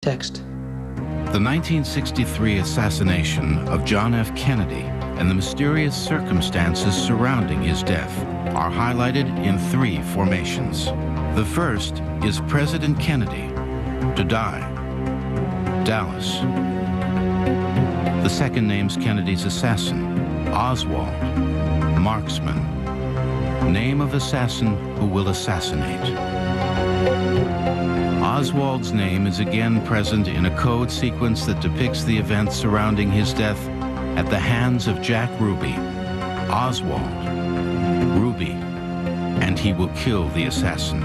Text. The 1963 assassination of John F. Kennedy and the mysterious circumstances surrounding his death are highlighted in 3 formations. The first is President Kennedy, to die, Dallas. The second names Kennedy's assassin, Oswald, marksman, name of assassin who will assassinate. Oswald's name is again present in a code sequence that depicts the events surrounding his death at the hands of Jack Ruby. Oswald, Ruby, and he will kill the assassin.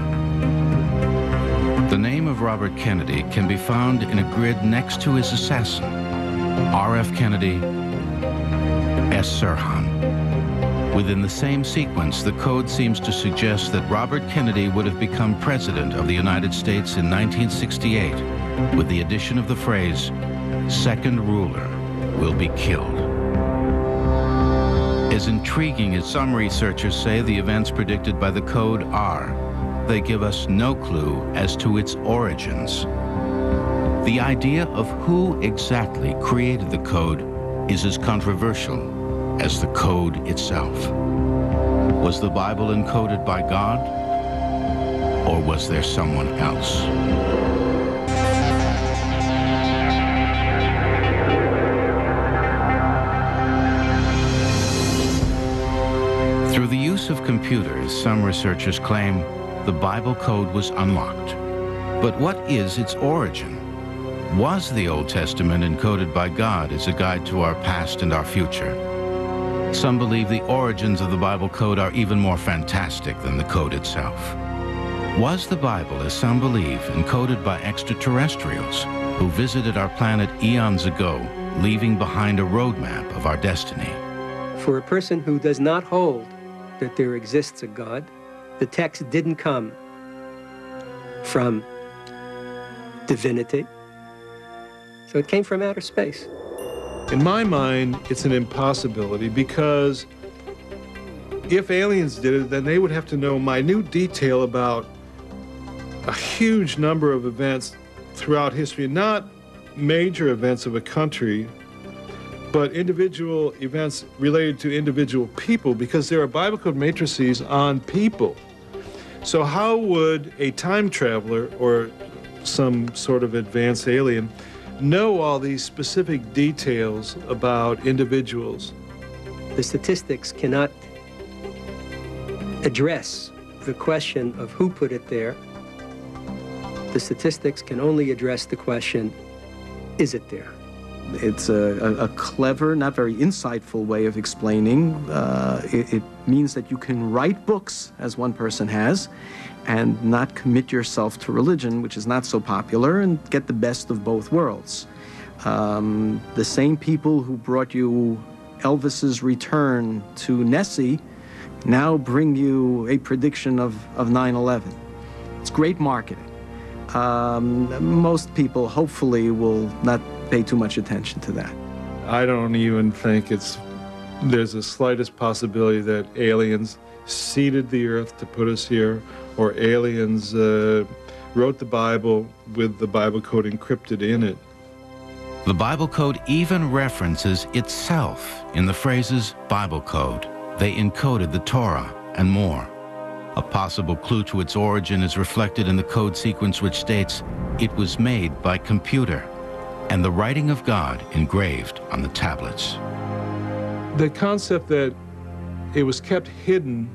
The name of Robert Kennedy can be found in a grid next to his assassin, R.F. Kennedy, S. Sirhan. Within the same sequence, the code seems to suggest that Robert Kennedy would have become president of the United States in 1968, with the addition of the phrase, "Second ruler will be killed." As intriguing as some researchers say the events predicted by the code are, they give us no clue as to its origins. The idea of who exactly created the code is as controversial as the code itself. Was the Bible encoded by God, or was there someone else? Through the use of computers, some researchers claim the Bible code was unlocked. But what is its origin? Was the Old Testament encoded by God as a guide to our past and our future? Some believe the origins of the Bible code are even more fantastic than the code itself. Was the Bible, as some believe, encoded by extraterrestrials who visited our planet eons ago, leaving behind a roadmap of our destiny? For a person who does not hold that there exists a God, the text didn't come from divinity, so it came from outer space. In my mind, it's an impossibility, because if aliens did it, then they would have to know minute detail about a huge number of events throughout history, not major events of a country, but individual events related to individual people, because there are Bible code matrices on people. So how would a time traveler or some sort of advanced alien know all these specific details about individuals? The statistics cannot address the question of who put it there. The statistics can only address the question, is it there? It's a clever, not very insightful way of explaining. It means that you can write books, as one person has, and not commit yourself to religion, which is not so popular, and get the best of both worlds. The same people who brought you Elvis's return to Nessie now bring you a prediction of 9/11. It's great marketing. Most people, hopefully, will not pay too much attention to that. I don't even think there's the slightest possibility that aliens seeded the earth to put us here, or aliens wrote the Bible with the Bible code encrypted in it. The Bible code even references itself in the phrases Bible code. They encoded the Torah and more. A possible clue to its origin is reflected in the code sequence, which states it was made by computer and the writing of God engraved on the tablets. The concept that it was kept hidden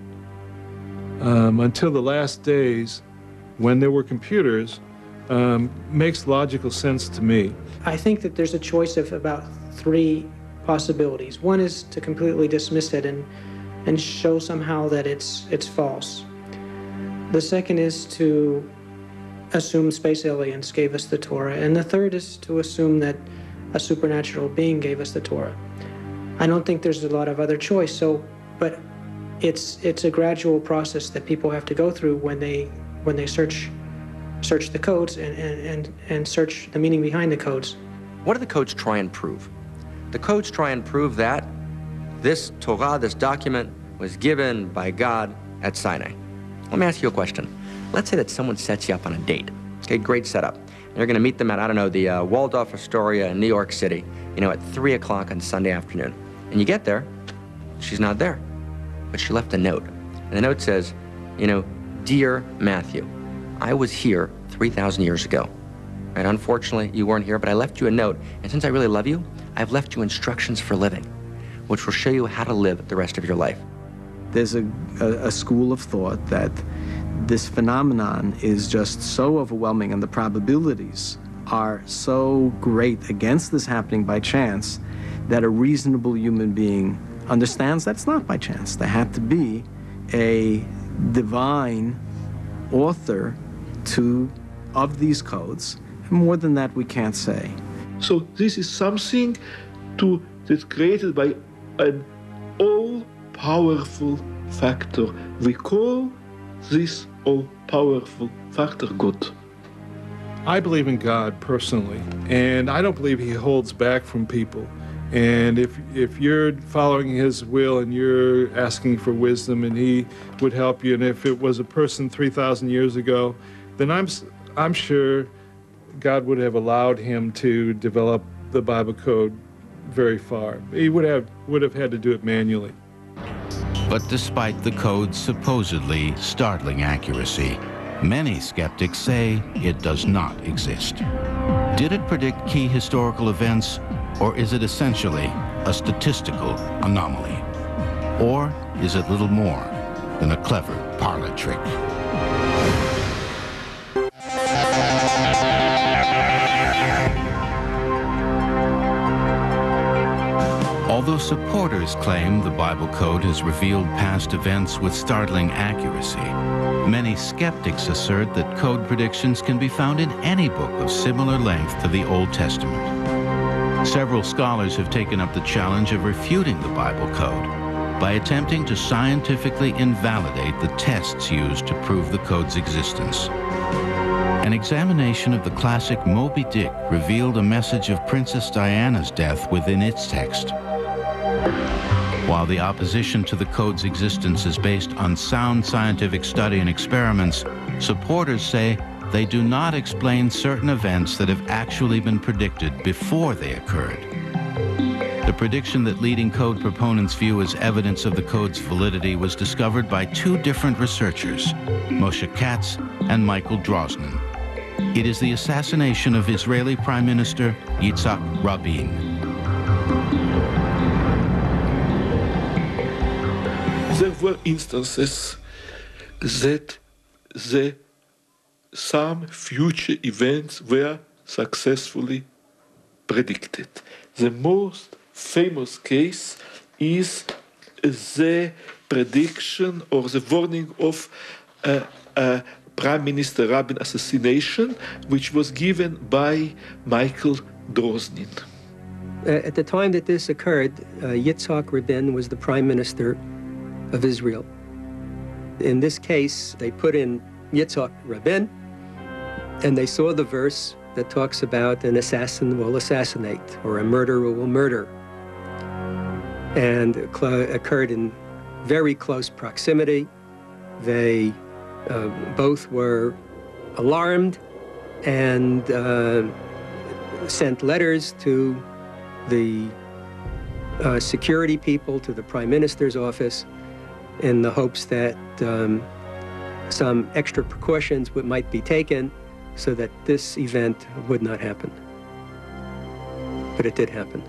until the last days when there were computers makes logical sense to me. I think that there's a choice of about 3 possibilities. One is to completely dismiss it and show somehow that it's false. The second is to assume space aliens gave us the Torah, and the third is to assume that a supernatural being gave us the Torah. I don't think there's a lot of other choice, but it's a gradual process that people have to go through when they search the codes and search the meaning behind the codes. What do the codes try and prove? The codes try and prove that this Torah, this document, was given by God at Sinai. Let me ask you a question. Let's say that someone sets you up on a date. Okay, great setup. You're going to meet them at, I don't know, the Waldorf Astoria in New York City, at 3 o'clock on Sunday afternoon. And you get there, she's not there. But she left a note. And the note says, Dear Matthew, I was here 3,000 years ago. Right? Unfortunately, you weren't here, but I left you a note. And since I really love you, I've left you instructions for living, which will show you how to live the rest of your life. There's a school of thought that this phenomenon is just so overwhelming and the probabilities are so great against this happening by chance that a reasonable human being understands that's not by chance. There had to be a divine author of these codes. More than that, we can't say. So this is something that's created by an all-powerful factor. We call this all-powerful factor God. I believe in God personally, and I don't believe he holds back from people. And if you're following his will and you're asking for wisdom and he would help you, and if it was a person 3,000 years ago, then I'm sure God would have allowed him to develop the Bible code very far. He would have had to do it manually. But despite the code's supposedly startling accuracy, many skeptics say it does not exist. Did it predict key historical events, or is it essentially a statistical anomaly? Or is it little more than a clever parlor trick? Although supporters claim the Bible code has revealed past events with startling accuracy, many skeptics assert that code predictions can be found in any book of similar length to the Old Testament. Several scholars have taken up the challenge of refuting the Bible code by attempting to scientifically invalidate the tests used to prove the code's existence. An examination of the classic Moby Dick revealed a message of Princess Diana's death within its text. While the opposition to the code's existence is based on sound scientific study and experiments, supporters say they do not explain certain events that have actually been predicted before they occurred. The prediction that leading code proponents view as evidence of the code's validity was discovered by two different researchers, Moshe Katz and Michael Drosnin. It is the assassination of Israeli Prime Minister Yitzhak Rabin. There were instances that some future events were successfully predicted. The most famous case is the prediction or the warning of Prime Minister Rabin assassination, which was given by Michael Drosnin. At the time that this occurred, Yitzhak Rabin was the prime minister of Israel. In this case, they put in Yitzhak Rabin, and they saw the verse that talks about an assassin will assassinate, or a murderer will murder. And occurred in very close proximity. They both were alarmed and sent letters to the security people, to the prime minister's office, in the hopes that some extra precautions might be taken so that this event would not happen. But it did happen.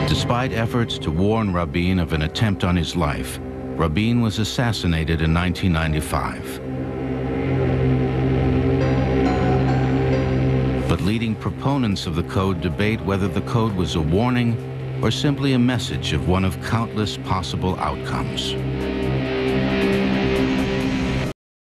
Despite efforts to warn Rabin of an attempt on his life, Rabin was assassinated in 1995. But leading proponents of the code debate whether the code was a warning or simply a message of one of countless possible outcomes.